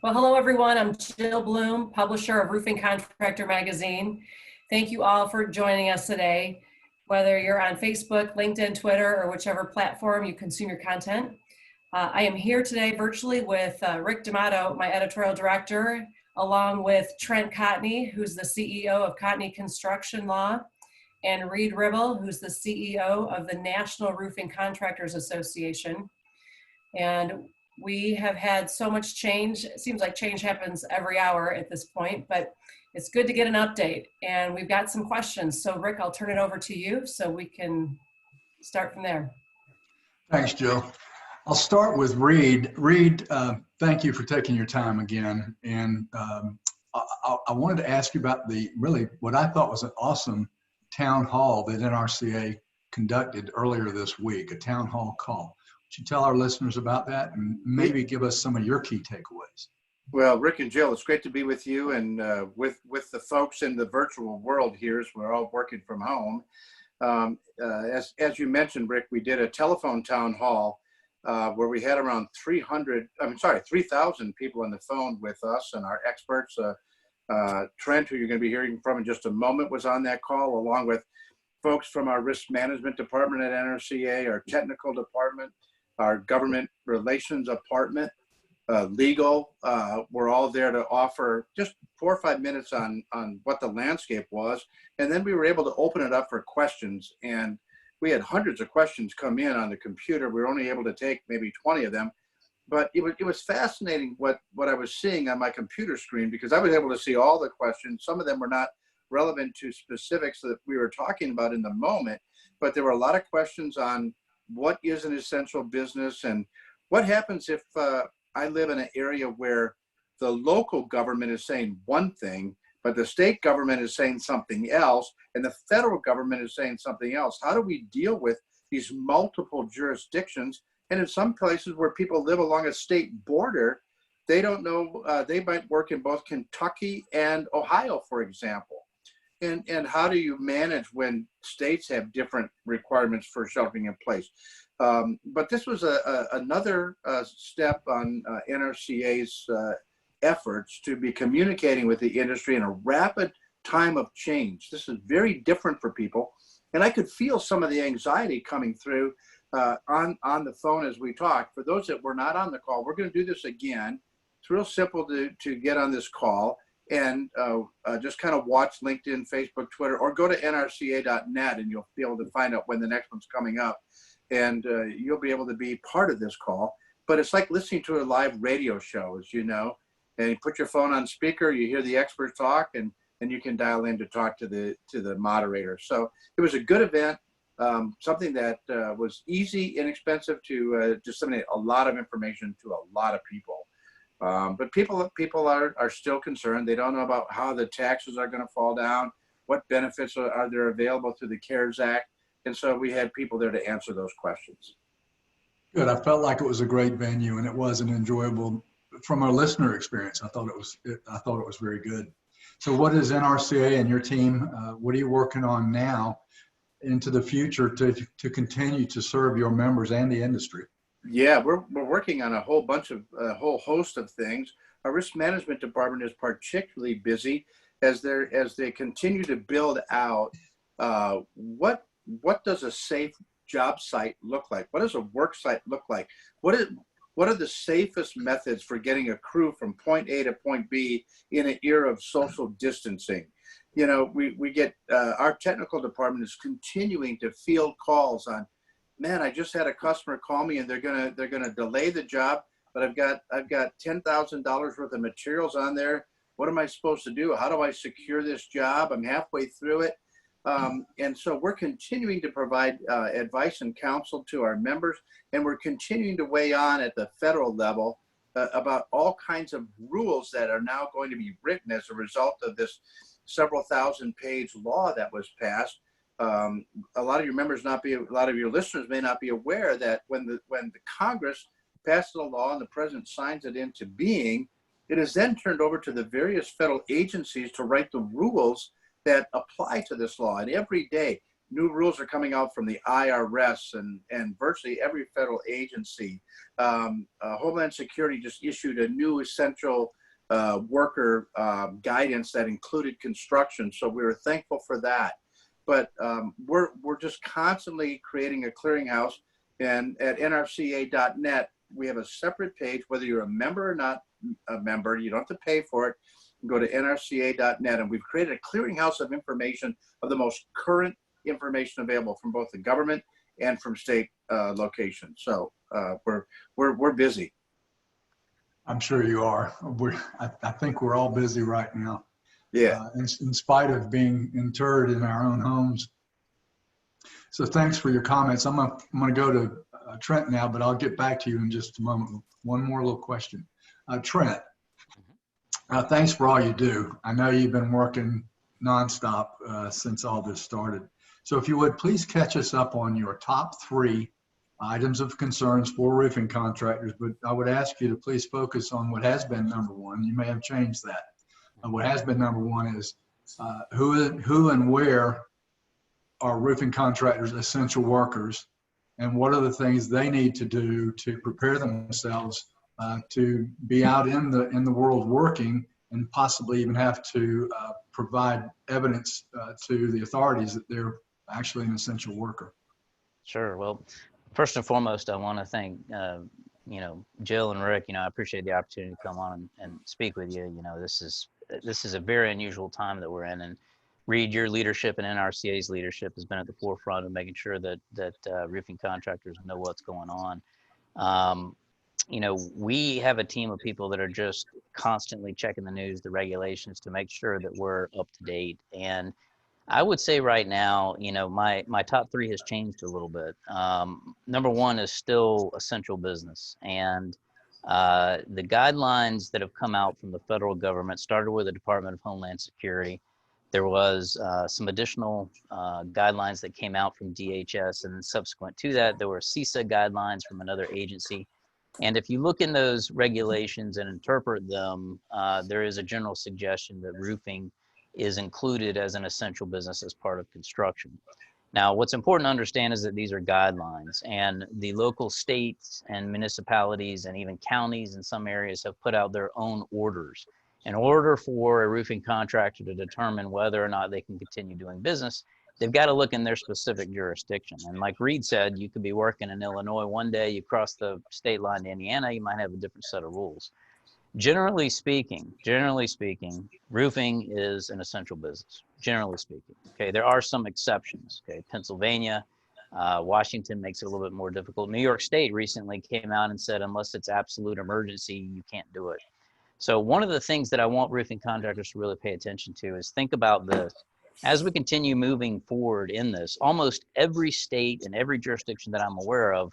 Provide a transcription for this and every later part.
Well, hello everyone. I'm Jill Bloom, publisher of Roofing Contractor Magazine. Thank you all for joining us today, whether you're on Facebook, LinkedIn, Twitter, or whichever platform you consume your content. I am here today virtually with Rick D'Amato, my editorial director, along with Trent Cotney, who's the CEO of Cotney Construction Law, and Reed Ribble, who's the CEO of the National Roofing Contractors Association. And we have had so much change. It seems like change happens every hour at this point, but it's good to get an update. And we've got some questions. So Rick, I'll turn it over to you so we can start from there. Thanks, Jill. I'll start with Reed. Reed, thank you for taking your time again. And I wanted to ask you about what I thought was an awesome town hall that NRCA conducted earlier this week, a town hall call. Would you tell our listeners about that and maybe give us some of your key takeaways? Well, Rick and Jill, it's great to be with you and with the folks in the virtual world here as we're all working from home. As you mentioned, Rick, we did a telephone town hall where we had around 3,000 people on the phone with us and our experts. Trent, who you're going to be hearing from in just a moment, was on that call, along with folks from our risk management department at NRCA, our technical department, our government relations department, legal. We're all there to offer just 4 or 5 minutes on what the landscape was. And then we were able to open it up for questions. And we had hundreds of questions come in on the computer. We were only able to take maybe 20 of them. But it was fascinating what I was seeing on my computer screen, because I was able to see all the questions. Some of them were not relevant to specifics that we were talking about in the moment, but there were a lot of questions on what is an essential business and what happens if I live in an area where the local government is saying one thing, but the state government is saying something else, and the federal government is saying something else. How do we deal with these multiple jurisdictions? And in some places where people live along a state border, they don't know, they might work in both Kentucky and Ohio, for example. And how do you manage when states have different requirements for sheltering in place? But this was another step on NRCA's efforts to be communicating with the industry in a rapid time of change. This is very different for people. And I could feel some of the anxiety coming through on the phone as we talked. For those that were not on the call, we're going to do this again. It's real simple to get on this call and just kind of watch LinkedIn, Facebook, Twitter, or go to nrca.net and you'll be able to find out when the next one's coming up. And you'll be able to be part of this call. But it's like listening to a live radio show, as you know. And you put your phone on speaker, you hear the experts talk, and you can dial in to talk to the moderator. So it was a good event, something that was easy, inexpensive to disseminate a lot of information to a lot of people. But people are still concerned. They don't know about how the taxes are going to fall down, what benefits are there available through the CARES Act. And so we had people there to answer those questions. Good. I felt like it was a great venue, and it was an enjoyable, from our listener experience. I thought it was very good. So what is NRCA and your team, what are you working on now into the future to continue to serve your members and the industry? Yeah, we're working on a whole host of things. Our risk management department is particularly busy as they continue to build out what does a safe job site look like? What does a work site look like? What are the safest methods for getting a crew from point A to point B in an era of social distancing? You know, we get our technical department is continuing to field calls on, man, I just had a customer call me and they're gonna delay the job, but I've got $10,000 worth of materials on there. What am I supposed to do? How do I secure this job? I'm halfway through it. And so we're continuing to provide advice and counsel to our members, and we're continuing to weigh on at the federal level about all kinds of rules that are now going to be written as a result of this several thousand-page law that was passed. A lot of your listeners may not be aware that when the Congress passes a law and the president signs it into being, it is then turned over to the various federal agencies to write the rules that apply to this law. And every day, new rules are coming out from the IRS and virtually every federal agency. Homeland Security just issued a new essential worker guidance that included construction. So we were thankful for that. But we're just constantly creating a clearinghouse. And at NRCA.net, we have a separate page, whether you're a member or not a member, you don't have to pay for it. You go to NRCA.net, and we've created a clearinghouse of information, of the most current information available from both the government and from state locations. So we're busy. I'm sure you are. I think we're all busy right now. Yeah. In spite of being interred in our own homes. So thanks for your comments. I'm gonna go to Trent now, but I'll get back to you in just a moment. One more little question. Trent, thanks for all you do. I know you've been working nonstop since all this started. So if you would, please catch us up on your top 3 items of concerns for roofing contractors, but I would ask you to please focus on what has been number 1. You may have changed that. What has been number 1 is who and where are roofing contractors essential workers, and what are the things they need to do to prepare themselves to be out in the world working, and possibly even have to provide evidence to the authorities that they're actually an essential worker. Sure. Well, first and foremost, I want to thank Jill and Rick. I appreciate the opportunity to come on and speak with you. This is a very unusual time that we're in, and Reed, your leadership and NRCA's leadership has been at the forefront of making sure that roofing contractors know what's going on. We have a team of people that are just constantly checking the news, the regulations, to make sure that we're up to date. And I would say right now, my top 3 has changed a little bit. Number 1 is still essential business. And the guidelines that have come out from the federal government started with the Department of Homeland Security. There was some additional guidelines that came out from DHS, and subsequent to that, there were CISA guidelines from another agency. And if you look in those regulations and interpret them, there is a general suggestion that roofing is included as an essential business as part of construction. Now, what's important to understand is that these are guidelines, and the local states and municipalities and even counties in some areas have put out their own orders. In order for a roofing contractor to determine whether or not they can continue doing business, they've got to look in their specific jurisdiction. And like Reed said, you could be working in Illinois one day, you cross the state line to Indiana, you might have a different set of rules. Generally speaking, roofing is an essential business, generally speaking. Okay, there are some exceptions. Okay, Pennsylvania, Washington makes it a little bit more difficult. New York State recently came out and said, unless it's absolute emergency, you can't do it. So one of the things that I want roofing contractors to really pay attention to is think about this. As we continue moving forward in this, almost every state and every jurisdiction that I'm aware of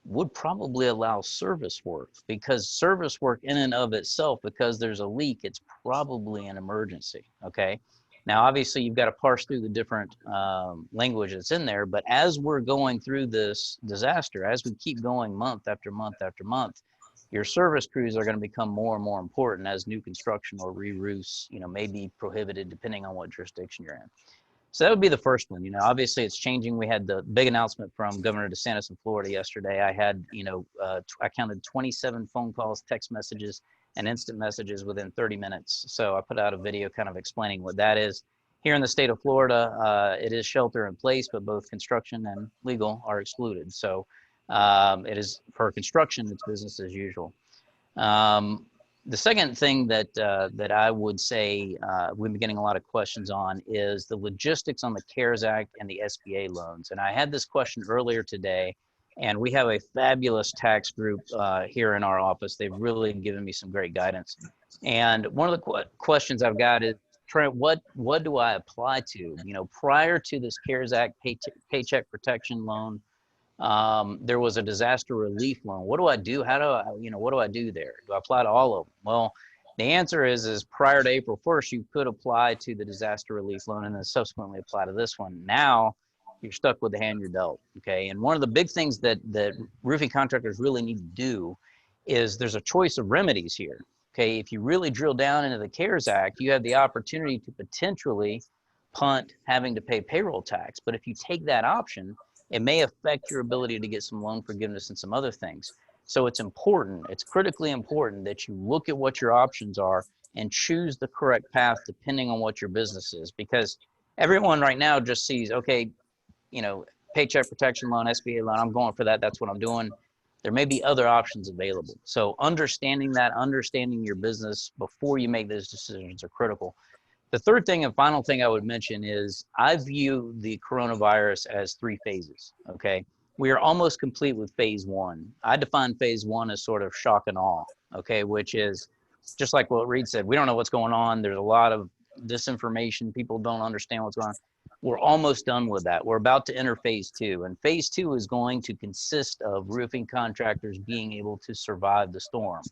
would probably allow service work, because service work in and of itself, because there's a leak, it's probably an emergency, okay? Now, obviously, you've got to parse through the different language that's in there, but as we're going through this disaster, as we keep going month after month after month, your service crews are going to become more and more important as new construction or re-roofs, may be prohibited depending on what jurisdiction you're in. So that would be the first one. Obviously it's changing. We had the big announcement from Governor DeSantis in Florida yesterday. I had, I counted 27 phone calls, text messages, and instant messages within 30 minutes. So I put out a video kind of explaining what that is. Here in the state of Florida, it is shelter in place, but both construction and legal are excluded. So it is, for construction, it's business as usual. The second thing that I would say we've been getting a lot of questions on is the logistics on the CARES Act and the SBA loans. And I had this question earlier today, and we have a fabulous tax group here in our office. They've really given me some great guidance. And one of the questions I've got is, Trent, what do I apply to? Prior to this CARES Act paycheck protection loan, there was a disaster relief loan. What do I do? How do I, what do I do there? Do I apply to all of them? Well, the answer is prior to April 1st, you could apply to the disaster relief loan and then subsequently apply to this one. Now you're stuck with the hand you're dealt. Okay. And one of the big things that roofing contractors really need to do is there's a choice of remedies here. Okay. If you really drill down into the CARES Act, you have the opportunity to potentially punt having to pay payroll tax. But if you take that option, it may affect your ability to get some loan forgiveness and some other things. So it's important, it's critically important that you look at what your options are and choose the correct path depending on what your business is. Because everyone right now just sees, okay, you know, paycheck protection loan, SBA loan, I'm going for that, that's what I'm doing. There may be other options available. So understanding that, understanding your business before you make those decisions are critical. The third thing and final thing I would mention is I view the coronavirus as 3 phases, okay? We are almost complete with phase 1. I define phase 1 as sort of shock and awe, okay? Which is just like what Reed said, we don't know what's going on. There's a lot of disinformation. People don't understand what's going on. We're almost done with that. We're about to enter phase 2. And phase 2 is going to consist of roofing contractors being able to survive the storm.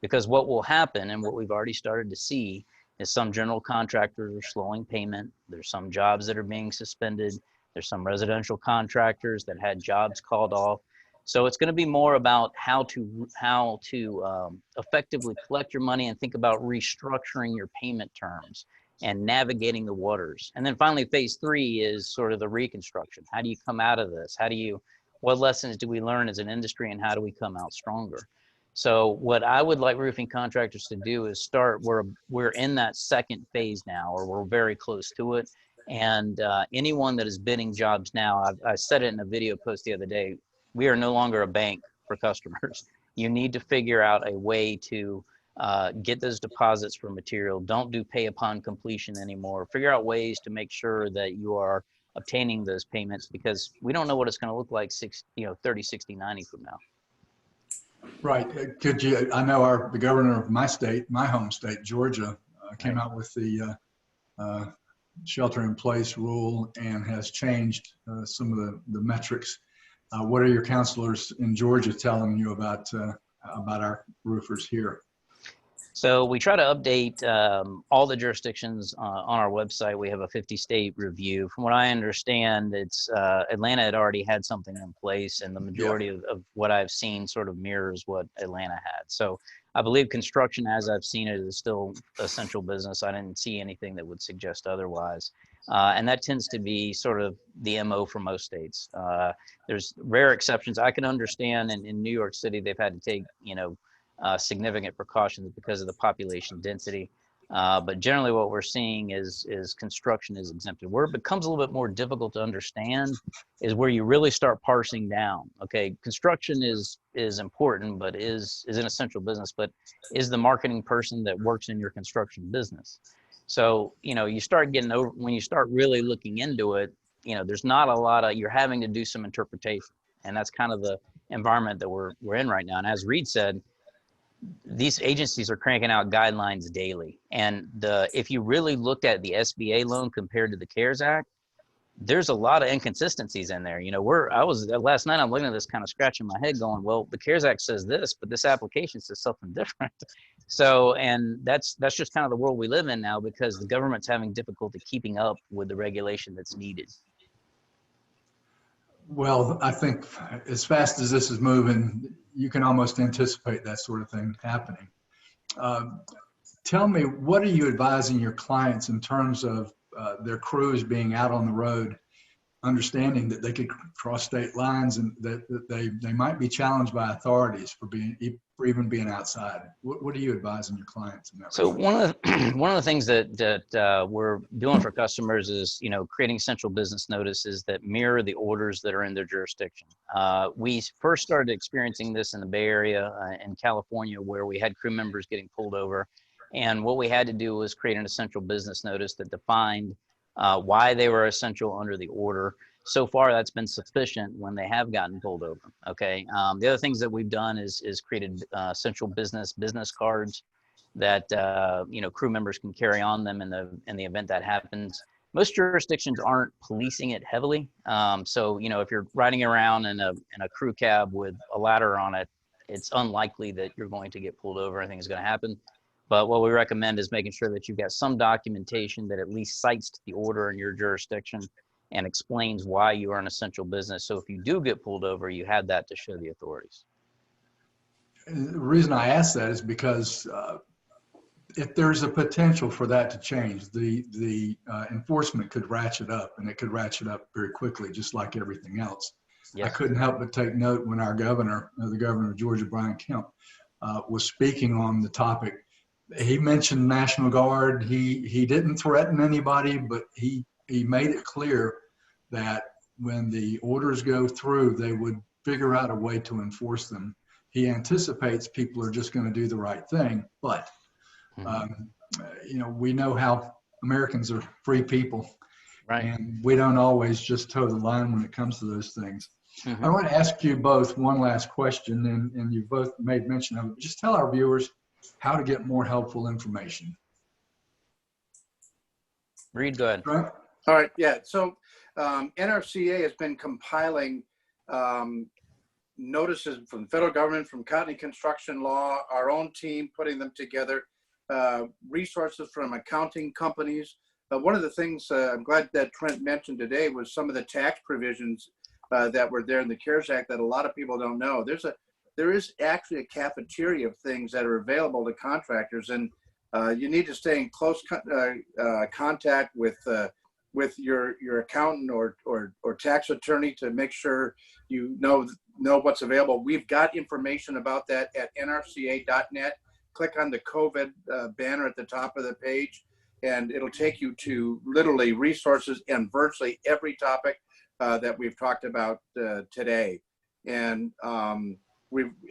Because what will happen, and what we've already started to see, is some general contractors are slowing payment. There's some jobs that are being suspended. There's some residential contractors that had jobs called off. So it's going to be more about how to effectively collect your money and think about restructuring your payment terms and navigating the waters. And then finally, phase 3 is sort of the reconstruction. How do you come out of this? What lessons do we learn as an industry, and how do we come out stronger? So what I would like roofing contractors to do is we're in that second phase now, or we're very close to it. And anyone that is bidding jobs now, I said it in a video post the other day, we are no longer a bank for customers. You need to figure out a way to get those deposits for material. Don't do pay upon completion anymore. Figure out ways to make sure that you are obtaining those payments, because we don't know what it's going to look like 30, 60, 90 from now. Right. I know the governor of my state, my home state, Georgia, came out with the shelter in place rule and has changed some of the metrics. What are your counselors in Georgia telling you about our roofers here? So we try to update all the jurisdictions on our website. We have a 50-state review. From what I understand, it's Atlanta had already had something in place, and the majority of what I've seen sort of mirrors what Atlanta had. So I believe construction, as I've seen it, is still essential business. I didn't see anything that would suggest otherwise. And that tends to be sort of the MO for most states. There's rare exceptions. I can understand in New York City, they've had to take, significant precautions because of the population density. But generally what we're seeing is construction is exempted. Where it becomes a little bit more difficult to understand is where you really start parsing down. Okay, construction is important, but is an essential business, but is the marketing person that works in your construction business. So, you start getting over, when you start really looking into it, there's not a lot of, you're having to do some interpretation. And that's kind of the environment that we're in right now. And as Reed said, these agencies are cranking out guidelines daily. And if you really looked at the SBA loan compared to the CARES Act, there's a lot of inconsistencies in there. Last night I'm looking at this kind of scratching my head going, well, the CARES Act says this, but this application says something different. So, and that's just kind of the world we live in now, because the government's having difficulty keeping up with the regulation that's needed. Well, I think as fast as this is moving, you can almost anticipate that sort of thing happening. Tell me, what are you advising your clients in terms of their crews being out on the road, understanding that they could cross state lines and that they might be challenged by authorities for even being outside? What are you advising your clients in that? So one of the things that we're doing for customers is creating central business notices that mirror the orders that are in their jurisdiction. We first started experiencing this in the Bay Area in California, where we had crew members getting pulled over, and what we had to do was create an essential business notice that defined why they were essential under the order. So far, that's been sufficient when they have gotten pulled over. Okay. The other things that we've done is created essential business cards that crew members can carry on them in the event that happens. Most jurisdictions aren't policing it heavily. So if you're riding around in a crew cab with a ladder on it, it's unlikely that you're going to get pulled over. Anything is going to happen. But what we recommend is making sure that you've got some documentation that at least cites the order in your jurisdiction and explains why you are an essential business. So if you do get pulled over, you have that to show the authorities. And the reason I ask that is because if there's a potential for that to change, the enforcement could ratchet up, and it could ratchet up very quickly, just like everything else. Yes. I couldn't help but take note when our governor, the governor of Georgia, Brian Kemp, was speaking on the topic. He mentioned National Guard. He didn't threaten anybody, but he made it clear that when the orders go through, they would figure out a way to enforce them. He anticipates people are just going to do the right thing, but we know how Americans are free people, Right. and we don't always just toe the line when it comes to those things. I want to ask you both one last question, and you both made mention of it. Just tell our viewers how to get more helpful information. Reed, go ahead. Right? All right, yeah. So NRCA has been compiling notices from the federal government, from County Construction Law, our own team putting them together, resources from accounting companies. One of the things I'm glad that Trent mentioned today was some of the tax provisions that were there in the CARES Act that a lot of people don't know. There is actually a cafeteria of things that are available to contractors, and you need to stay in close contact with your accountant or tax attorney to make sure you know what's available. We've got information about that at nrca.net. Click on the COVID banner at the top of the page, and it'll take you to literally resources and virtually every topic that we've talked about today. And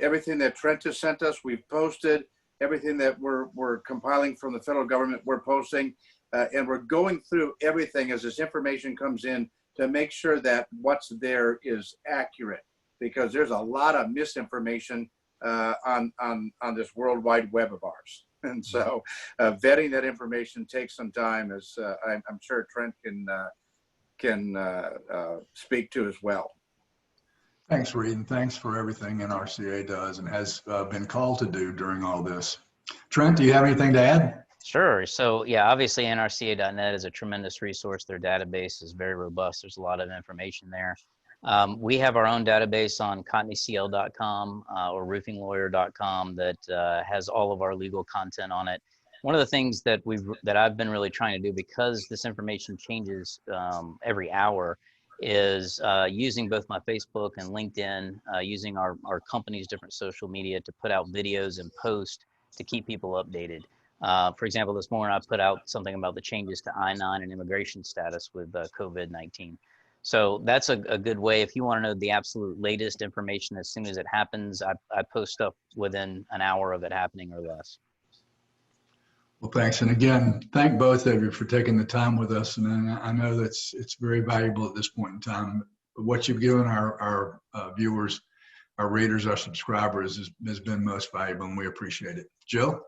everything that Trent has sent us, we've posted. Everything that we're compiling from the federal government, we're posting. And we're going through everything as this information comes in to make sure that what's there is accurate, because there's a lot of misinformation on this World Wide Web of ours. And so vetting that information takes some time, as I'm sure Trent can speak to as well. Thanks, Reed, and thanks for everything NRCA does and has been called to do during all this. Trent, do you have anything to add? Sure. So yeah, obviously NRCA.net is a tremendous resource. Their database is very robust. There's a lot of information there. We have our own database on cotneycl.com or roofinglawyer.com that has all of our legal content on it. One of the things that I've been really trying to do, because this information changes every hour, is using both my Facebook and LinkedIn, using our company's different social media to put out videos and post to keep people updated. For example, this morning I put out something about the changes to I-9 and immigration status with COVID-19. So that's a good way. If you want to know the absolute latest information as soon as it happens, I post stuff within an hour of it happening or less. Well, thanks. And again, thank both of you for taking the time with us. And I know that's it's very valuable at this point in time. But what you've given our viewers, our readers, our subscribers has been most valuable, and we appreciate it. Jill?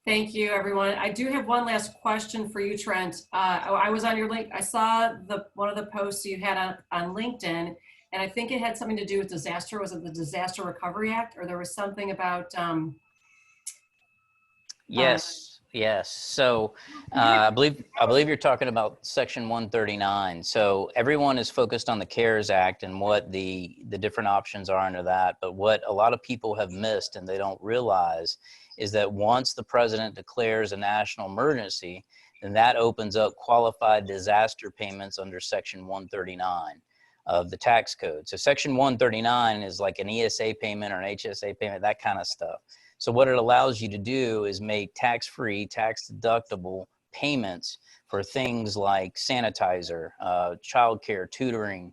Thank you, everyone. I do have one last question for you, Trent. I was on your link. I saw one of the posts you had on LinkedIn, and I think it had something to do with disaster. Was it the Disaster Recovery Act, or there was something about? Yes. So I believe you're talking about Section 139. So everyone is focused on the CARES Act and what the different options are under that. But what a lot of people have missed and they don't realize is that once the president declares a national emergency, then that opens up qualified disaster payments under Section 139 of the tax code. So Section 139 is like an ESA payment or an HSA payment, that kind of stuff. So what it allows you to do is make tax-free, tax-deductible payments for things like sanitizer, childcare, tutoring,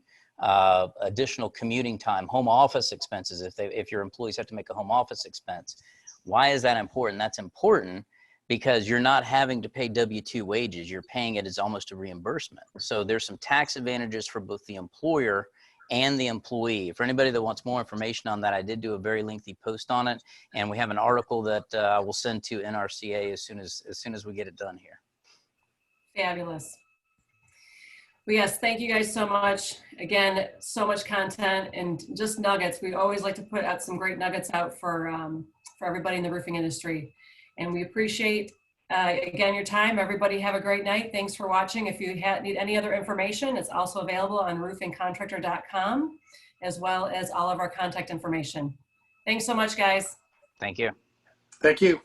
additional commuting time, home office expenses if your employees have to make a home office expense. Why is that important? That's important because you're not having to pay W-2 wages. You're paying it as almost a reimbursement. So there's some tax advantages for both the employer and the employee. For anybody that wants more information on that, I did do a very lengthy post on it, and we have an article that I will send to NRCA as soon as we get it done here. Fabulous. Well, yes, thank you guys so much. Again, so much content and just nuggets. We always like to put out some great nuggets out for everybody in the roofing industry. And we appreciate, again, your time. Everybody have a great night. Thanks for watching. If you need any other information, it's also available on roofingcontractor.com, as well as all of our contact information. Thanks so much, guys. Thank you. Thank you.